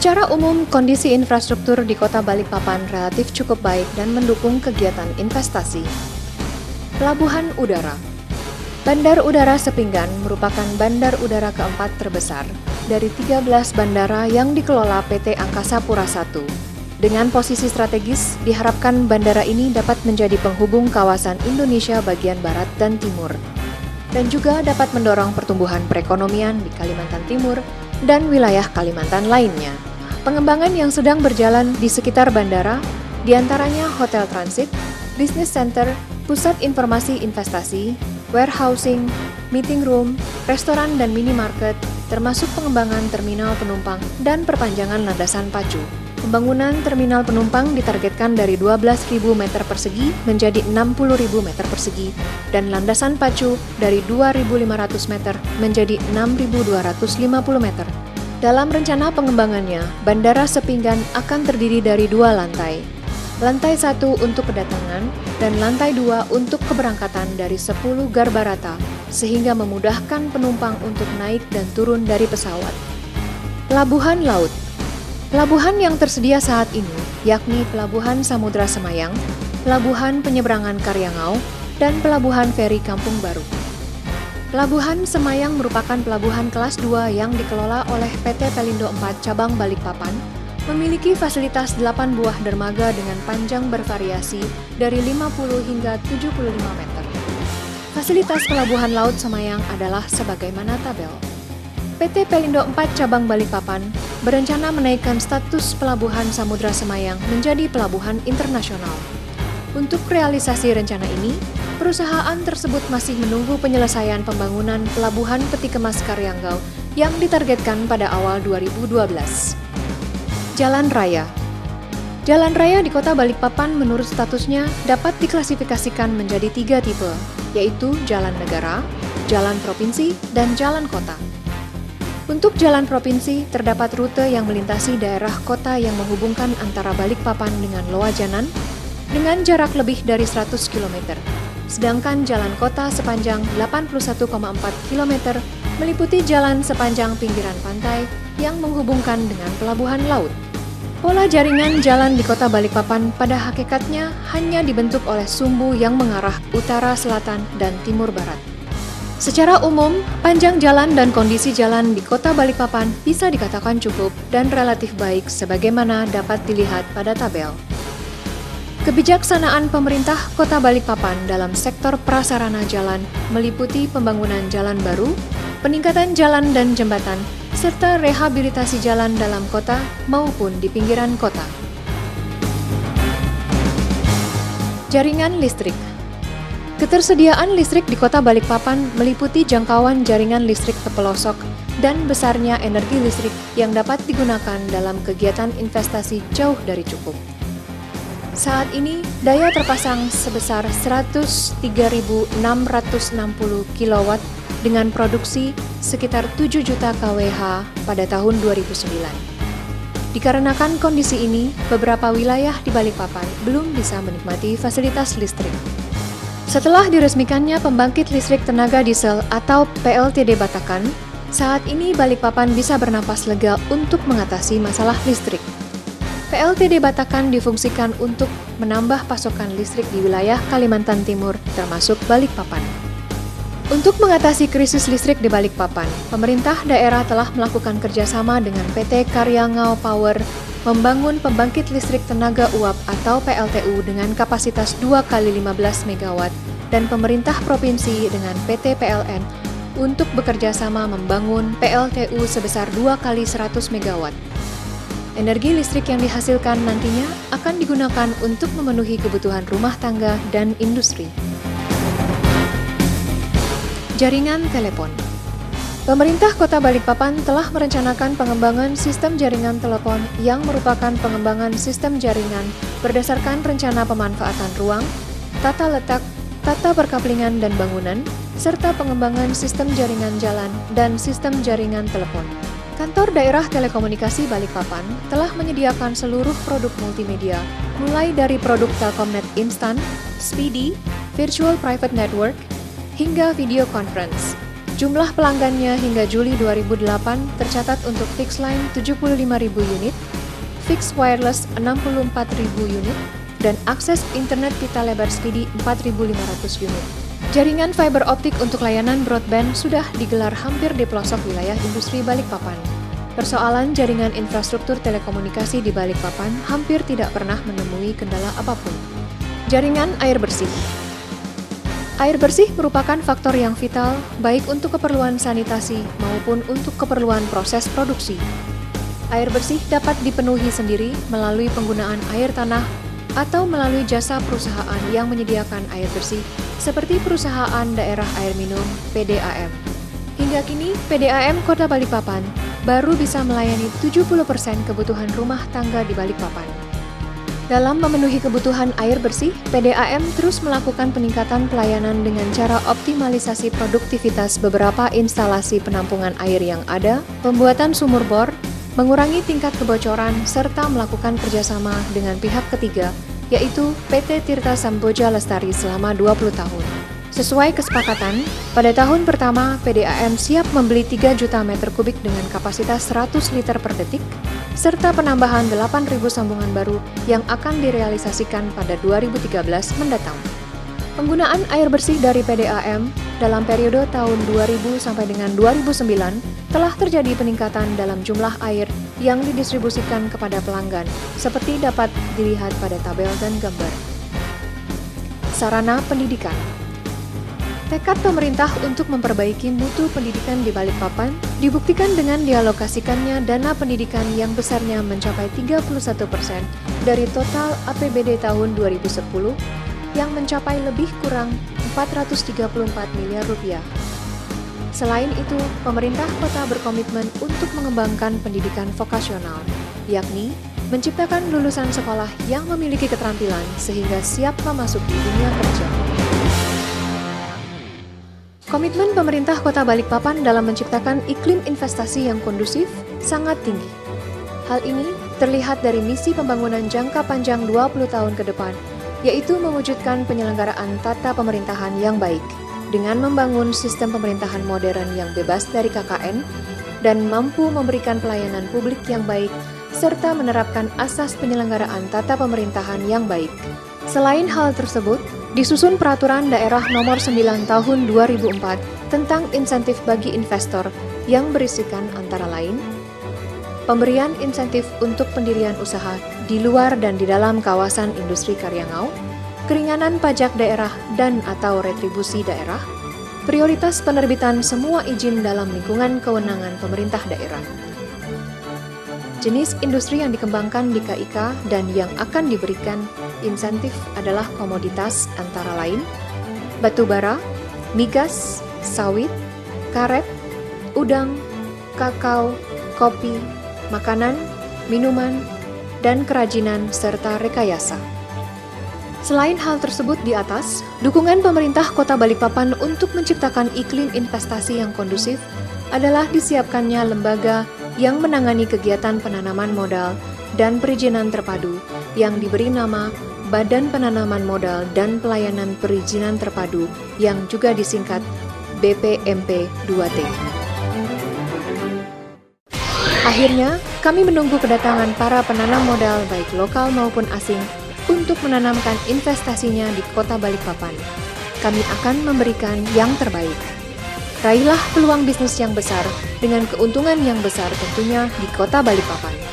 Secara umum, kondisi infrastruktur di Kota Balikpapan relatif cukup baik dan mendukung kegiatan investasi. Pelabuhan Udara. Bandar Udara Sepinggan merupakan bandar udara keempat terbesar dari 13 bandara yang dikelola PT Angkasa Pura I. Dengan posisi strategis, diharapkan bandara ini dapat menjadi penghubung kawasan Indonesia bagian barat dan timur, dan juga dapat mendorong pertumbuhan perekonomian di Kalimantan Timur dan wilayah Kalimantan lainnya. Pengembangan yang sedang berjalan di sekitar bandara, diantaranya hotel transit, business center, pusat informasi investasi, warehousing, meeting room, restoran dan minimarket, termasuk pengembangan terminal penumpang dan perpanjangan landasan pacu. Pembangunan terminal penumpang ditargetkan dari 12.000 meter persegi menjadi 60.000 meter persegi, dan landasan pacu dari 2.500 meter menjadi 6.250 meter. Dalam rencana pengembangannya, Bandara Sepinggan akan terdiri dari 2 lantai. Lantai 1 untuk kedatangan dan lantai 2 untuk keberangkatan dari 10 garbarata, sehingga memudahkan penumpang untuk naik dan turun dari pesawat. Pelabuhan Laut. Pelabuhan yang tersedia saat ini yakni Pelabuhan Samudra Semayang, Pelabuhan Penyeberangan Karyangau, dan Pelabuhan Feri Kampung Baru. Pelabuhan Semayang merupakan pelabuhan kelas 2 yang dikelola oleh PT Pelindo 4 Cabang Balikpapan, memiliki fasilitas 8 buah dermaga dengan panjang bervariasi dari 50 hingga 75 meter. Fasilitas Pelabuhan Laut Semayang adalah sebagaimana tabel. PT Pelindo 4 Cabang Balikpapan berencana menaikkan status Pelabuhan Samudra Semayang menjadi pelabuhan internasional. Untuk realisasi rencana ini, perusahaan tersebut masih menunggu penyelesaian pembangunan Pelabuhan Peti Kemas Karyanggau yang ditargetkan pada awal 2012. Jalan Raya. Jalan raya di Kota Balikpapan menurut statusnya dapat diklasifikasikan menjadi 3 tipe, yaitu Jalan Negara, Jalan Provinsi, dan Jalan Kota. Untuk jalan provinsi, terdapat rute yang melintasi daerah kota yang menghubungkan antara Balikpapan dengan Loajanan dengan jarak lebih dari 100 km. Sedangkan jalan kota sepanjang 81,4 km meliputi jalan sepanjang pinggiran pantai yang menghubungkan dengan pelabuhan laut. Pola jaringan jalan di Kota Balikpapan pada hakikatnya hanya dibentuk oleh sumbu yang mengarah utara, selatan, dan timur barat. Secara umum, panjang jalan dan kondisi jalan di Kota Balikpapan bisa dikatakan cukup dan relatif baik sebagaimana dapat dilihat pada tabel. Kebijaksanaan pemerintah Kota Balikpapan dalam sektor prasarana jalan meliputi pembangunan jalan baru, peningkatan jalan dan jembatan, serta rehabilitasi jalan dalam kota maupun di pinggiran kota. Jaringan listrik. Ketersediaan listrik di Kota Balikpapan meliputi jangkauan jaringan listrik ke pelosok dan besarnya energi listrik yang dapat digunakan dalam kegiatan investasi jauh dari cukup. Saat ini, daya terpasang sebesar 103.660 kW dengan produksi sekitar 7 juta kWh pada tahun 2009. Dikarenakan kondisi ini, beberapa wilayah di Balikpapan belum bisa menikmati fasilitas listrik. Setelah diresmikannya pembangkit listrik tenaga diesel atau PLTD Batakan, saat ini Balikpapan bisa bernapas lega untuk mengatasi masalah listrik. PLTD Batakan difungsikan untuk menambah pasokan listrik di wilayah Kalimantan Timur, termasuk Balikpapan. Untuk mengatasi krisis listrik di Balikpapan, pemerintah daerah telah melakukan kerjasama dengan PT Karyangau Power membangun pembangkit listrik tenaga uap atau PLTU dengan kapasitas 2x15 MW dan pemerintah provinsi dengan PT PLN untuk bekerja sama membangun PLTU sebesar 2x100 MW. Energi listrik yang dihasilkan nantinya akan digunakan untuk memenuhi kebutuhan rumah tangga dan industri. Jaringan telepon. Pemerintah Kota Balikpapan telah merencanakan pengembangan sistem jaringan telepon yang merupakan pengembangan sistem jaringan berdasarkan rencana pemanfaatan ruang, tata letak, tata perkaplingan dan bangunan, serta pengembangan sistem jaringan jalan dan sistem jaringan telepon. Kantor Daerah Telekomunikasi Balikpapan telah menyediakan seluruh produk multimedia, mulai dari produk Telkomnet Instan, Speedy, Virtual Private Network, hingga video conference. Jumlah pelanggannya hingga Juli 2008 tercatat untuk fixed line 75.000 unit, fixed wireless 64.000 unit, dan akses internet pita lebar speedy 4.500 unit. Jaringan fiber optik untuk layanan broadband sudah digelar hampir di pelosok wilayah industri Balikpapan. Persoalan jaringan infrastruktur telekomunikasi di Balikpapan hampir tidak pernah menemui kendala apapun. Jaringan air bersih. Air bersih merupakan faktor yang vital baik untuk keperluan sanitasi maupun untuk keperluan proses produksi. Air bersih dapat dipenuhi sendiri melalui penggunaan air tanah atau melalui jasa perusahaan yang menyediakan air bersih seperti Perusahaan Daerah Air Minum (PDAM). Hingga kini, PDAM Kota Balikpapan baru bisa melayani 70% kebutuhan rumah tangga di Balikpapan. Dalam memenuhi kebutuhan air bersih, PDAM terus melakukan peningkatan pelayanan dengan cara optimalisasi produktivitas beberapa instalasi penampungan air yang ada, pembuatan sumur bor, mengurangi tingkat kebocoran, serta melakukan kerjasama dengan pihak ketiga, yaitu PT Tirta Samboja Lestari selama 20 tahun. Sesuai kesepakatan, pada tahun pertama PDAM siap membeli 3 juta meter kubik dengan kapasitas 100 liter per detik, serta penambahan 8.000 sambungan baru yang akan direalisasikan pada 2013 mendatang. Penggunaan air bersih dari PDAM dalam periode tahun 2000 sampai dengan 2009 telah terjadi peningkatan dalam jumlah air yang didistribusikan kepada pelanggan, seperti dapat dilihat pada tabel dan gambar. Sarana pendidikan. Tekad pemerintah untuk memperbaiki mutu pendidikan di Balikpapan dibuktikan dengan dialokasikannya dana pendidikan yang besarnya mencapai 31% dari total APBD tahun 2010 yang mencapai lebih kurang 434 miliar rupiah. Selain itu, pemerintah kota berkomitmen untuk mengembangkan pendidikan vokasional, yakni menciptakan lulusan sekolah yang memiliki keterampilan sehingga siap memasuki dunia kerja. Komitmen pemerintah Kota Balikpapan dalam menciptakan iklim investasi yang kondusif sangat tinggi. Hal ini terlihat dari misi pembangunan jangka panjang 20 tahun ke depan, yaitu mewujudkan penyelenggaraan tata pemerintahan yang baik, dengan membangun sistem pemerintahan modern yang bebas dari KKN, dan mampu memberikan pelayanan publik yang baik, serta menerapkan asas penyelenggaraan tata pemerintahan yang baik. Selain hal tersebut, disusun Peraturan Daerah Nomor 9 Tahun 2004 tentang insentif bagi investor yang berisikan antara lain pemberian insentif untuk pendirian usaha di luar dan di dalam kawasan industri Karyangau, keringanan pajak daerah dan atau retribusi daerah, prioritas penerbitan semua izin dalam lingkungan kewenangan pemerintah daerah. Jenis industri yang dikembangkan di KIK dan yang akan diberikan insentif adalah komoditas antara lain batu bara, migas, sawit, karet, udang, kakao, kopi, makanan, minuman, dan kerajinan serta rekayasa. Selain hal tersebut di atas, dukungan pemerintah Kota Balikpapan untuk menciptakan iklim investasi yang kondusif adalah disiapkannya lembaga yang menangani kegiatan penanaman modal dan perizinan terpadu yang diberi nama Badan Penanaman Modal dan Pelayanan Perizinan Terpadu yang juga disingkat BPMP 2T. Akhirnya, kami menunggu kedatangan para penanam modal baik lokal maupun asing untuk menanamkan investasinya di Kota Balikpapan. Kami akan memberikan yang terbaik. Raihlah peluang bisnis yang besar dengan keuntungan yang besar tentunya di Kota Balikpapan.